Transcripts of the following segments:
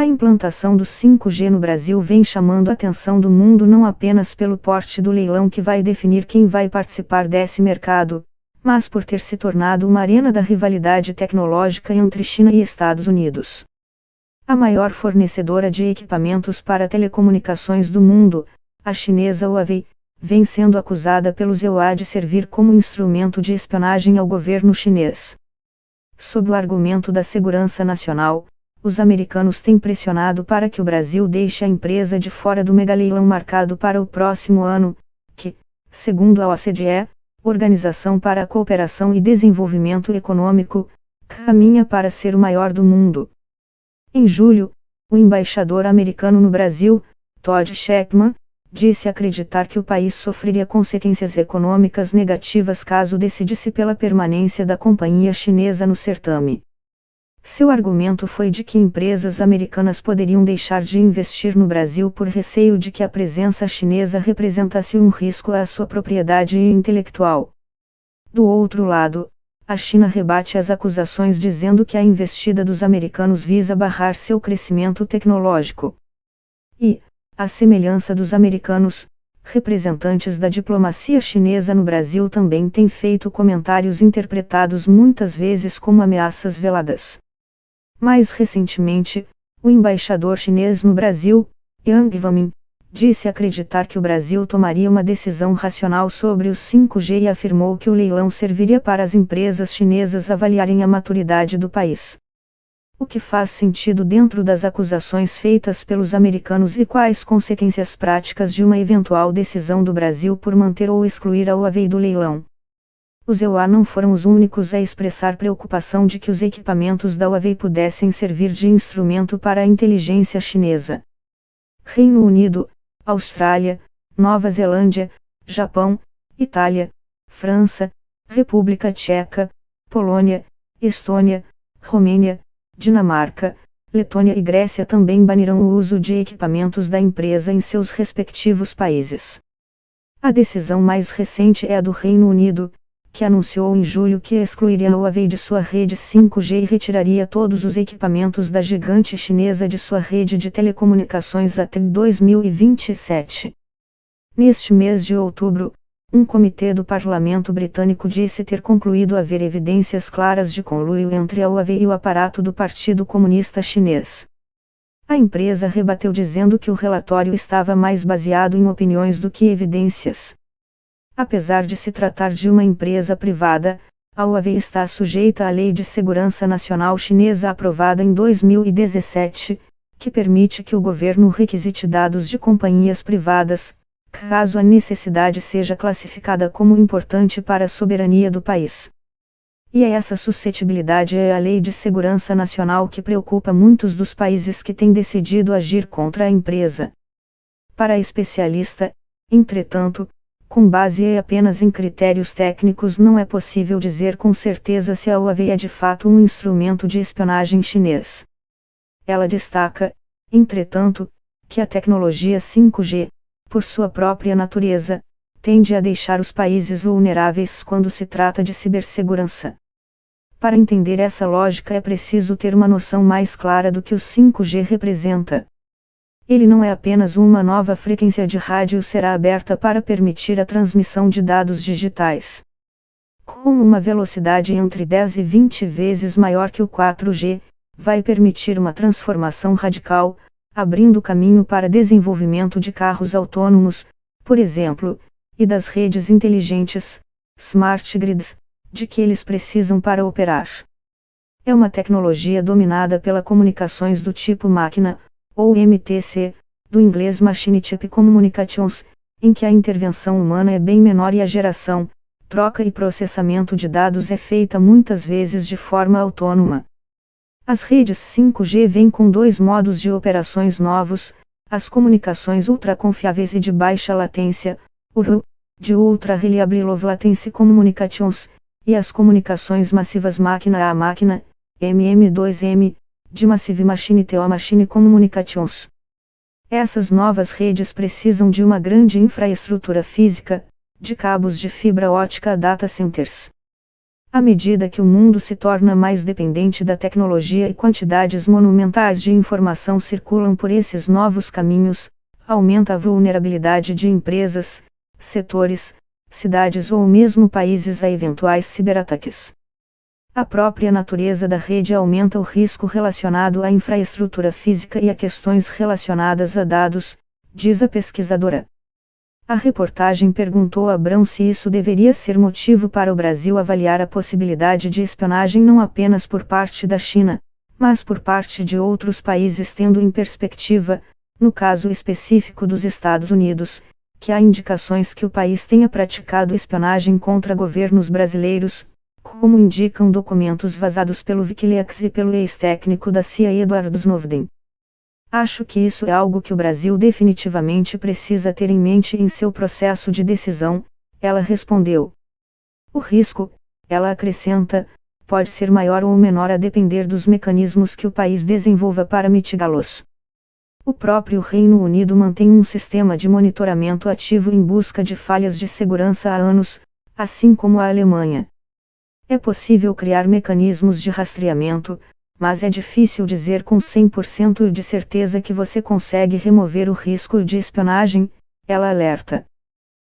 implantação do 5G no Brasil vem chamando a atenção do mundo não apenas pelo porte do leilão que vai definir quem vai participar desse mercado, mas por ter se tornado uma arena da rivalidade tecnológica entre China e Estados Unidos. A maior fornecedora de equipamentos para telecomunicações do mundo, a chinesa Huawei, vem sendo acusada pelo ZEUA de servir como instrumento de espionagem ao governo chinês. Sob o argumento da segurança nacional, os americanos têm pressionado para que o Brasil deixe a empresa de fora do megaleilão marcado para o próximo ano, que, segundo a OCDE, Organização para a Cooperação e Desenvolvimento Econômico, caminha para ser o maior do mundo. Em julho, o embaixador americano no Brasil, Todd Scheckman, disse acreditar que o país sofreria consequências econômicas negativas caso decidisse pela permanência da companhia chinesa no certame. Seu argumento foi de que empresas americanas poderiam deixar de investir no Brasil por receio de que a presença chinesa representasse um risco à sua propriedade intelectual. Do outro lado, a China rebate as acusações dizendo que a investida dos americanos visa barrar seu crescimento tecnológico. E, à semelhança dos americanos, representantes da diplomacia chinesa no Brasil também têm feito comentários interpretados muitas vezes como ameaças veladas. Mais recentemente, o embaixador chinês no Brasil, Yang Guangmin, disse acreditar que o Brasil tomaria uma decisão racional sobre o 5G e afirmou que o leilão serviria para as empresas chinesas avaliarem a maturidade do país. O que faz sentido dentro das acusações feitas pelos americanos e quais consequências práticas de uma eventual decisão do Brasil por manter ou excluir a Huawei do leilão? Os EUA não foram os únicos a expressar preocupação de que os equipamentos da Huawei pudessem servir de instrumento para a inteligência chinesa. Reino Unido, Austrália, Nova Zelândia, Japão, Itália, França, República Tcheca, Polônia, Estônia, Romênia, Dinamarca, Letônia e Grécia também banirão o uso de equipamentos da empresa em seus respectivos países. A decisão mais recente é a do Reino Unido, que anunciou em julho que excluiria a Huawei de sua rede 5G e retiraria todos os equipamentos da gigante chinesa de sua rede de telecomunicações até 2027. Neste mês de outubro, um comitê do parlamento britânico disse ter concluído haver evidências claras de conluio entre a Huawei e o aparato do Partido Comunista Chinês. A empresa rebateu dizendo que o relatório estava mais baseado em opiniões do que evidências. Apesar de se tratar de uma empresa privada, a Huawei está sujeita à Lei de Segurança Nacional Chinesa aprovada em 2017, que permite que o governo requisite dados de companhias privadas, caso a necessidade seja classificada como importante para a soberania do país. E é essa suscetibilidade é a Lei de Segurança Nacional que preocupa muitos dos países que têm decidido agir contra a empresa. Para a especialista, entretanto, com base apenas em critérios técnicos não é possível dizer com certeza se a Huawei é de fato um instrumento de espionagem chinês. Ela destaca, entretanto, que a tecnologia 5G, por sua própria natureza, tende a deixar os países vulneráveis quando se trata de cibersegurança. Para entender essa lógica é preciso ter uma noção mais clara do que o 5G representa. Ele não é apenas uma nova frequência de rádio será aberta para permitir a transmissão de dados digitais. Com uma velocidade entre 10 e 20 vezes maior que o 4G, vai permitir uma transformação radical, abrindo caminho para desenvolvimento de carros autônomos, por exemplo, e das redes inteligentes, smart grids, de que eles precisam para operar. É uma tecnologia dominada pela comunicações do tipo máquina, ou MTC, do inglês Machine Type Communications, em que a intervenção humana é bem menor e a geração, troca e processamento de dados é feita muitas vezes de forma autônoma. As redes 5G vêm com dois modos de operações novos, as comunicações ultraconfiáveis e de baixa latência, URL, de Ultra Reliable Low Latency Communications, e as comunicações massivas máquina a máquina, MM2M, de Massive Machine to Machine Communications. Essas novas redes precisam de uma grande infraestrutura física, de cabos de fibra ótica a data centers. À medida que o mundo se torna mais dependente da tecnologia e quantidades monumentais de informação circulam por esses novos caminhos, aumenta a vulnerabilidade de empresas, setores, cidades ou mesmo países a eventuais ciberataques. A própria natureza da rede aumenta o risco relacionado à infraestrutura física e a questões relacionadas a dados, diz a pesquisadora. A reportagem perguntou a Abrão se isso deveria ser motivo para o Brasil avaliar a possibilidade de espionagem não apenas por parte da China, mas por parte de outros países, tendo em perspectiva, no caso específico dos Estados Unidos, que há indicações que o país tenha praticado espionagem contra governos brasileiros, como indicam documentos vazados pelo Wikileaks e pelo ex-técnico da CIA Edward Snowden. Acho que isso é algo que o Brasil definitivamente precisa ter em mente em seu processo de decisão, ela respondeu. O risco, ela acrescenta, pode ser maior ou menor a depender dos mecanismos que o país desenvolva para mitigá-los. O próprio Reino Unido mantém um sistema de monitoramento ativo em busca de falhas de segurança há anos, assim como a Alemanha. É possível criar mecanismos de rastreamento, mas é difícil dizer com 100% de certeza que você consegue remover o risco de espionagem, ela alerta.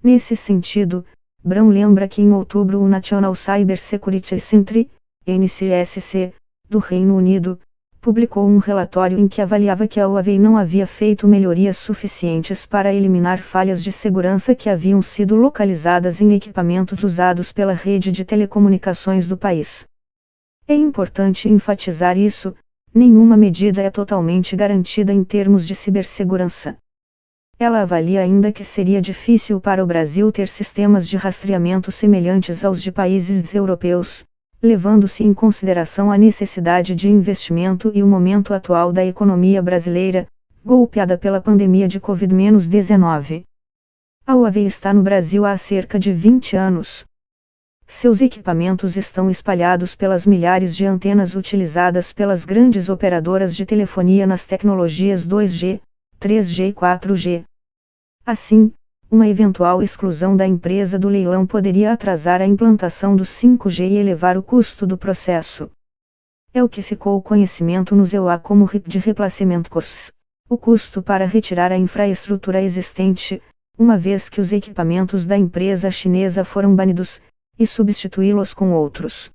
Nesse sentido, Brown lembra que em outubro o National Cyber Security Centre, NCSC, do Reino Unido, publicou um relatório em que avaliava que a Huawei não havia feito melhorias suficientes para eliminar falhas de segurança que haviam sido localizadas em equipamentos usados pela rede de telecomunicações do país. É importante enfatizar isso, nenhuma medida é totalmente garantida em termos de cibersegurança. Ela avalia ainda que seria difícil para o Brasil ter sistemas de rastreamento semelhantes aos de países europeus, levando-se em consideração a necessidade de investimento e o momento atual da economia brasileira, golpeada pela pandemia de Covid-19. A Huawei está no Brasil há cerca de 20 anos. Seus equipamentos estão espalhados pelas milhares de antenas utilizadas pelas grandes operadoras de telefonia nas tecnologias 2G, 3G e 4G. Assim, uma eventual exclusão da empresa do leilão poderia atrasar a implantação do 5G e elevar o custo do processo. É o que ficou conhecimento no EUA como RIP de Replacement Costs, o custo para retirar a infraestrutura existente, uma vez que os equipamentos da empresa chinesa foram banidos, e substituí-los com outros.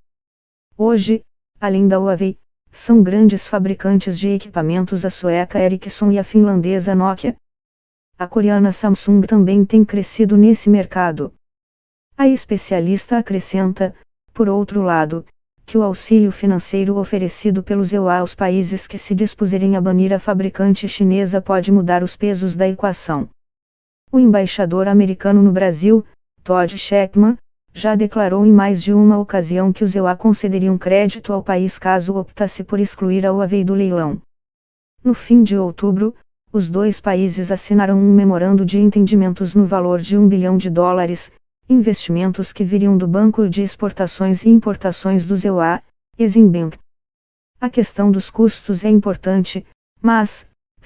Hoje, além da Huawei, são grandes fabricantes de equipamentos a sueca Ericsson e a finlandesa Nokia. A coreana Samsung também tem crescido nesse mercado. A especialista acrescenta, por outro lado, que o auxílio financeiro oferecido pelos EUA aos países que se dispuserem a banir a fabricante chinesa pode mudar os pesos da equação. O embaixador americano no Brasil, Todd Sheckman, já declarou em mais de uma ocasião que os EUA concederiam crédito ao país caso optasse por excluir a Huawei do leilão. No fim de outubro, os dois países assinaram um memorando de entendimentos no valor de US$ 1 bilhão, investimentos que viriam do Banco de Exportações e Importações dos EUA, Eximbank. A questão dos custos é importante, mas,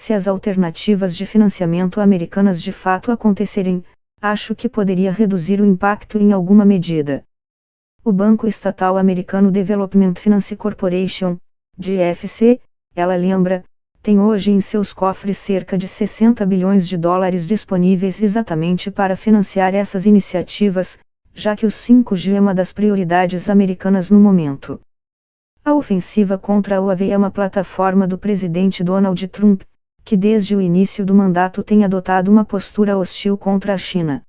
se as alternativas de financiamento americanas de fato acontecerem, acho que poderia reduzir o impacto em alguma medida. O Banco Estatal Americano Development Finance Corporation, DFC, ela lembra, tem hoje em seus cofres cerca de US$ 60 bilhões disponíveis exatamente para financiar essas iniciativas, já que o 5G é uma das prioridades americanas no momento. A ofensiva contra a Huawei é uma plataforma do presidente Donald Trump, que desde o início do mandato tem adotado uma postura hostil contra a China.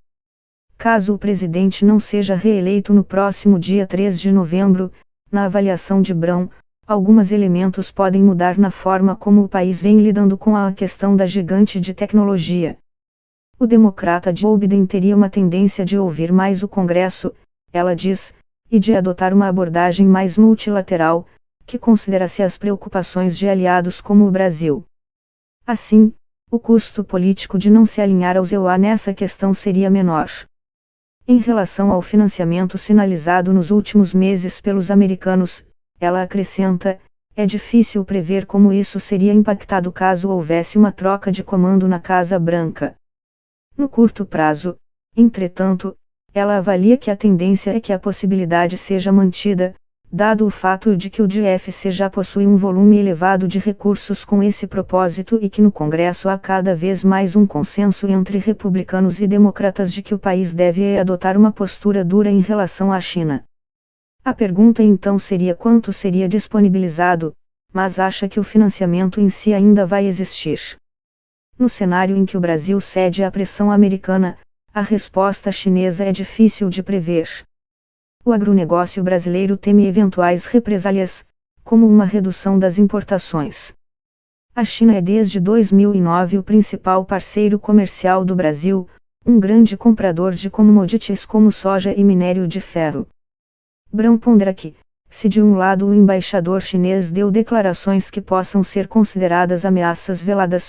Caso o presidente não seja reeleito no próximo dia 3 de novembro, na avaliação de Brown, alguns elementos podem mudar na forma como o país vem lidando com a questão da gigante de tecnologia. O democrata Joe Biden teria uma tendência de ouvir mais o Congresso, ela diz, e de adotar uma abordagem mais multilateral, que considerasse as preocupações de aliados como o Brasil. Assim, o custo político de não se alinhar aos EUA nessa questão seria menor. Em relação ao financiamento sinalizado nos últimos meses pelos americanos, ela acrescenta, é difícil prever como isso seria impactado caso houvesse uma troca de comando na Casa Branca. No curto prazo, entretanto, ela avalia que a tendência é que a possibilidade seja mantida, dado o fato de que o DFC já possui um volume elevado de recursos com esse propósito e que no Congresso há cada vez mais um consenso entre republicanos e democratas de que o país deve adotar uma postura dura em relação à China. A pergunta então seria quanto seria disponibilizado, mas acha que o financiamento em si ainda vai existir. No cenário em que o Brasil cede à pressão americana, a resposta chinesa é difícil de prever. O agronegócio brasileiro teme eventuais represálias, como uma redução das importações. A China é desde 2009 o principal parceiro comercial do Brasil, um grande comprador de commodities como soja e minério de ferro. Brown pondera que, se de um lado o embaixador chinês deu declarações que possam ser consideradas ameaças veladas,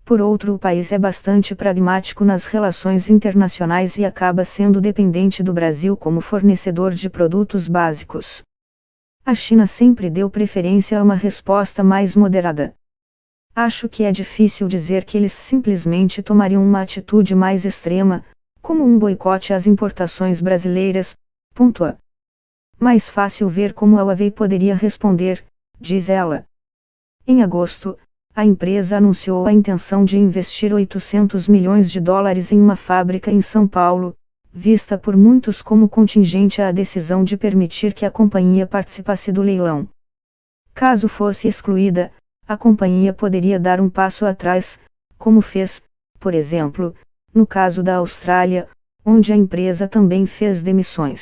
por outro o país é bastante pragmático nas relações internacionais e acaba sendo dependente do Brasil como fornecedor de produtos básicos. A China sempre deu preferência a uma resposta mais moderada. Acho que é difícil dizer que eles simplesmente tomariam uma atitude mais extrema, como um boicote às importações brasileiras. Mais fácil ver como a Huawei poderia responder, diz ela. Em agosto, a empresa anunciou a intenção de investir $800 milhões em uma fábrica em São Paulo, vista por muitos como contingente à decisão de permitir que a companhia participasse do leilão. Caso fosse excluída, a companhia poderia dar um passo atrás, como fez, por exemplo, no caso da Austrália, onde a empresa também fez demissões.